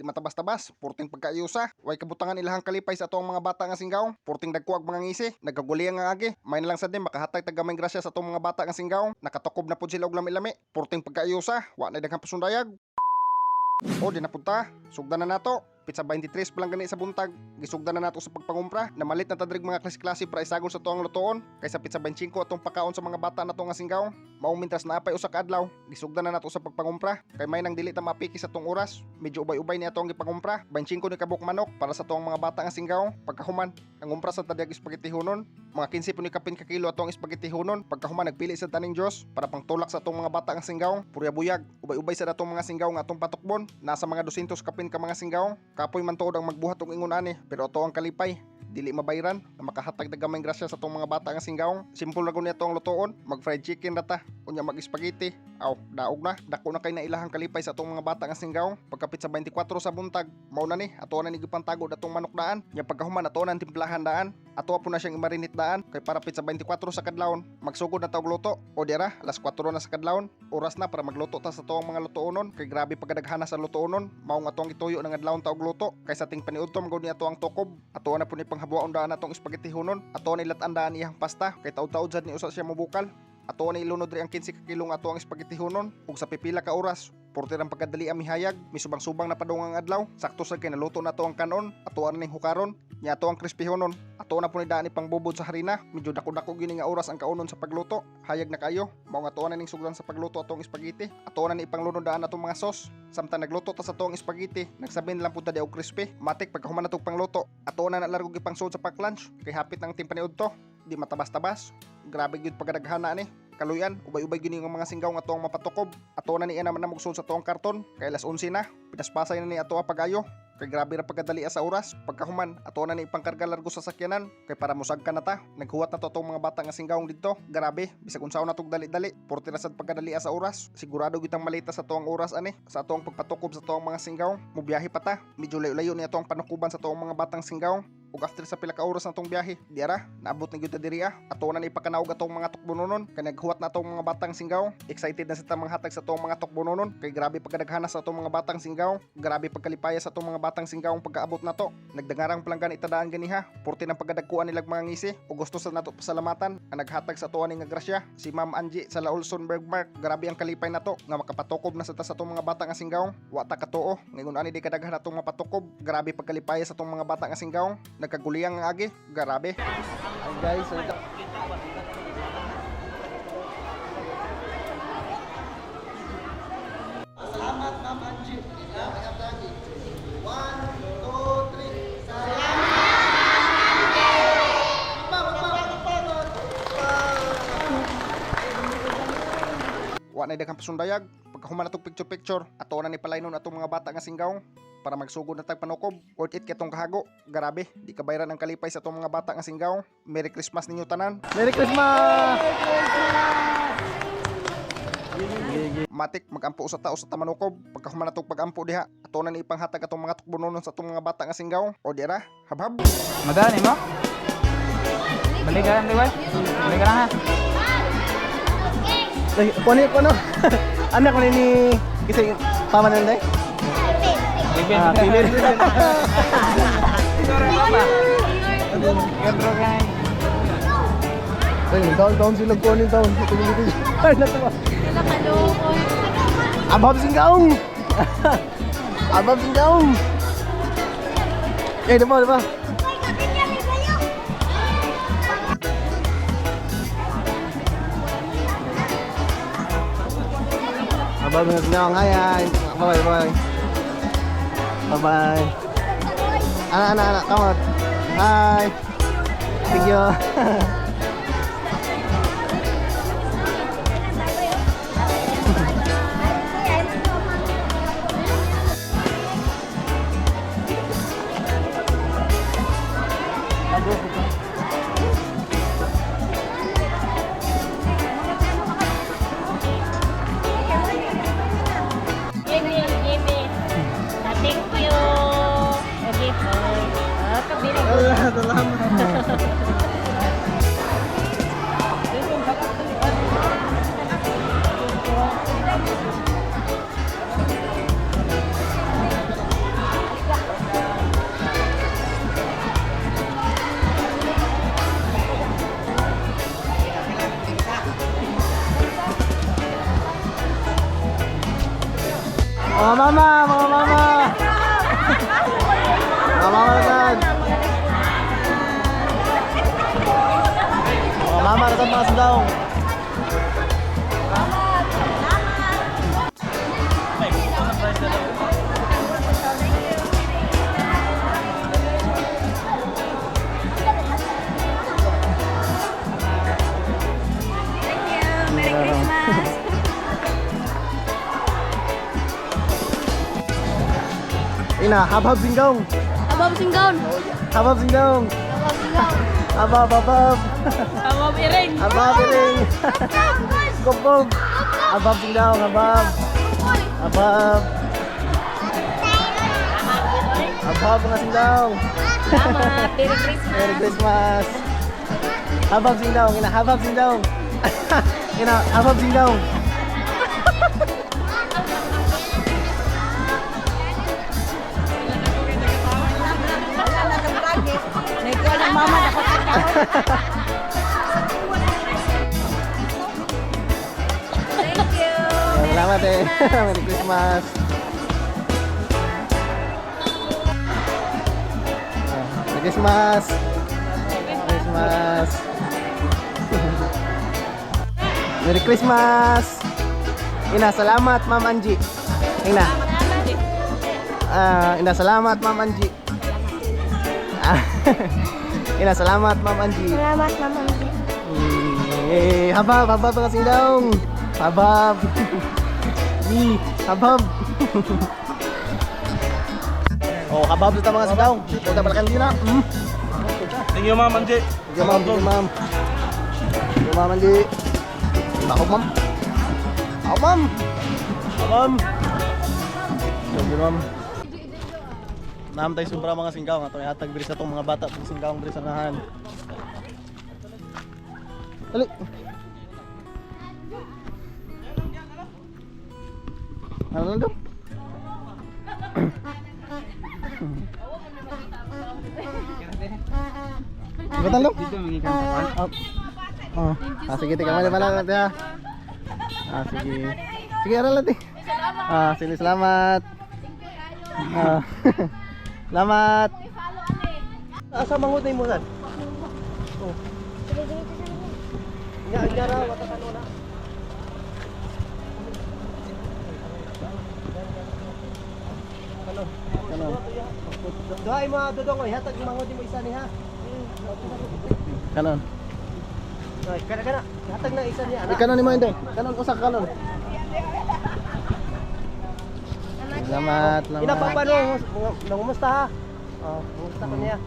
di matabas-tabas, purting pagkaayusa. Way kabutangan ilahang kalipay sa atong mga bata nga singgaw, purting dagkuag mga ngisi, nagkaguli nga agi. May na lang sad din makahatag tagamay grasya sa atong mga bata nga singgaw, nakatukob na pud sila og lami-lami, purting pagkaayusa, wa na daghang pasundayag. O di napunta, sugdan na nato. Pizza 23 pa lang gani sa buntag. Gisugdan na nato sa pagpangumpra. Namalit na tadrig mga klase-klase para isagol sa tuang lutoon. Kaysa pizza 25 atong pakaon sa mga bata na to nga singgaw. Mao mintras naapay usa ka adlaw, gisugdan na nato sa pagpangumpra. Kay may nang dili ta mapiki sa tong oras. Medyo ubay-ubay ni atong gipangumpra. 25 ni kabuk manok para sa tuang mga bata nga singgaw. Pagkahuman, ang umpra sa tadyag spaghetti hunon. Mga 15 po ni kapin ka kilo atong spaghetti hunon. Pagkahuman nagpili sa taning Dios para pangtulak sa atong mga bata nga singgaw. Purya-buyag, ubay-ubay sa atong mga singgaw nga atong patukbon. Nasa mga 200 kapin ka mga singgaw. Kapoy man tuod ang magbuhat og ingon ani, pero ato ang kalipay dili mabayran na makahatag dagamay grasya sa tong mga bata nga singgaw. Simple ra gud ni atong lutoon, mag fried chicken rata, unya mag spaghetti. Aw, daog na, dako na kay na ilahang kalipay sa atong mga bata nga singgaw. Pagkapit sa 24 sa buntag, mao na ni ato na ni gipantago datong manok daan. Nya pagkahuman ato na timplahan daan. Ato po na siyang imarinit daan kay para pit sa 24 sa kadlawon. Magsugod na taog luto. O dira, alas 4 na sa kadlawon. Oras na para magluto ta sa tuong mga lutoonon kay grabe pagkadaghana sa lutoonon. Mao nga atong ituyo ng adlawon taog luto kay sa ting paniudtom gud ni ato ang tukob. Ato na po ni panghabuaon daan atong spaghetti hunon. Ato ni lat-an daan iyang pasta kay taud-taud sad ni usa siya mobukal. Ato na ilunod ri ang 15 ka kilo nga ato ang spaghetti hunon ug sa pipila ka oras. Porte ang pagkadali ang mihayag, misubang-subang na padung ang adlaw. Sakto sa kay naluto na to ang kanon, ato na ning hukaron. Nya ato ang crispy hunon. Ato na po ni daan ipang bubod sa harina. Medyo dako-dako gini nga oras ang kaunon sa pagluto. Hayag na kayo. Mao nga ato na ning sugdan sa pagluto atong spaghetti. Ato na ni ipanglunod daan atong mga sauce. Samtang nagluto ta sa atong spaghetti, nagsabin lang pud ta di og crispy. Matik pagkahuman natong pangluto. Ato na nalargo gipang sud sa pack-lunch kay hapit nang timpaniud to. Di matabas-tabas. Grabe gyud pagkadaghana ni. Kaluyan, ubay-ubay gini nga mga singgaw nga tuong mapatukob. Ato na ni naman na magsud sa tuong karton. Kay alas 11 na, pinaspasay na ni ato pagayo. Kay grabe ra pagkadali sa oras. Pagkahuman, ato na ni ipangkarga largo sa sakyanan. Kay para musag ka na ta. Naghuwat na to tong mga bata nga singgawong dito. Grabe, bisag unsaon na tong dali-dali. Porte na sad pagkadali sa oras. Sigurado gitang malita sa tuong oras ani. Sa tuong pagpatukob sa tuong mga singgaw. Mubiyahe pa ta. Medyo layo-layo ni atong panukuban sa tuong mga batang singgaw. Ug after sa pila ka oras na tong biyahe, diara, naabot na gyud ta diri Ato na ni ipakanaog atong mga tukbononon. Kay naghuwat na atong mga batang singgaw. Excited na sa mga hatag sa atong mga tukbononon. Kay grabe pagkadaghana sa atong mga batang singgaw. Grabe pagkalipaya sa atong mga batang singgaw pagkaabot na to. Nagdangarang palanggan itadaan ganiha. Porte ng pagkadagkuan nilag mga ngisi. Ug gusto sa nato pasalamatan ang naghatag sa tuwa ni nga grasya, si Ma'am Angie sa Laulson Bergmark. Grabe ang kalipay na to nga makapatukob na sa ta sa atong mga bata nga singgaw. Wa ta katuo, ngayon ani di kadaghan atong mapatukob. Grabe pagkalipaya sa atong mga bata nga singgaw. Nagkaguliyang nga agi, grabe. Ay guys, salamat Ma'am Angie. Salamat lagi. 1, 2, 3. Wa na daghang pasundayag. Pagkahuman natong picture-picture, ato na ni palaynon atong mga bata nga singgaw para magsugod na tag panukob. Worth it ketong kahago. Grabe, di kabayran ang kalipay sa atong mga bata nga singgaw. Merry Christmas ninyo tanan. Merry Christmas! Matik magampo sa tao sa tamanukob. Pagkahuman natong pagampo diha, ato na ni ipanghatag atong mga tukbononon sa atong mga bata nga singgaw. O dira, habhab. Madani mo? Balik ka lang, di ba? Balik ka lang ha? Ay, ano? Anak ko ni kasi pamanan day. Pilin. Pilin. Gandro ka eh. Ay, taon sila ko ni taon. Ay, natawa. Abab singgaong. Abab singgaong. Eh, diba? Abab singgaong. Hai. Bye. Bye-bye. Anak, kamu. Hai. Thank you. Mga mama, mga mama. Mga mama agad. Mga mama agad mga sundawng. Merry Christmas! Ina, habab singgong. Abab Singgaon! Habab singgong. Abab Singgaon! Habab, habab. Abab Iring! Habab piring. Gopog. Habab singgong, habab. Habab. Habab mga singgong. Selamat! Merry Christmas! Merry Christmas. Habab singgong, ina, habab singgong. Ina, habab singgong. Naikuha ng mama na ko. Thank you! Salamat eh. Merry Christmas. Merry Christmas. Merry Christmas. Merry Christmas. Ina, salamat Ma'am Angie. Ina. Ina, salamat Ma'am Angie. Ina, salamat Ma'am Angie. Salamat, Mama. Habab, habab mga singdong. Habab. Habab. Oh, habab dito mga singdong. Punta pala kanina. Thank you, Ma'am Angie. Thank you, ma'am. Thank you, ma'am. Thank you, ma'am Angie. Ako, ma'am. Ako, ma'am. Ako, ma'am. Thank you, ma'am. Naam tayo sobra mga singgaw nga to ihatag diri sa tong mga bata pag singgaw diri sa nahan. Dali. Ano daw? Betul dong? Oh. Sige, tika mo pala natin ha. Sige. Sige, aral natin. Sige, selamat. Selamat. Asa manghud na mo san? Oh. Nya raw watakan na. Ano? Doay mo dodong oy hatag manghud mo isa ni ha. Kanon. Ay, kana. Hatag na isa niya. Kanon ni mo hindi. Kanon usa kanon. Selamat, selamat. Ina pa paano? Nangumusta ha? Oh, kumusta ko niya?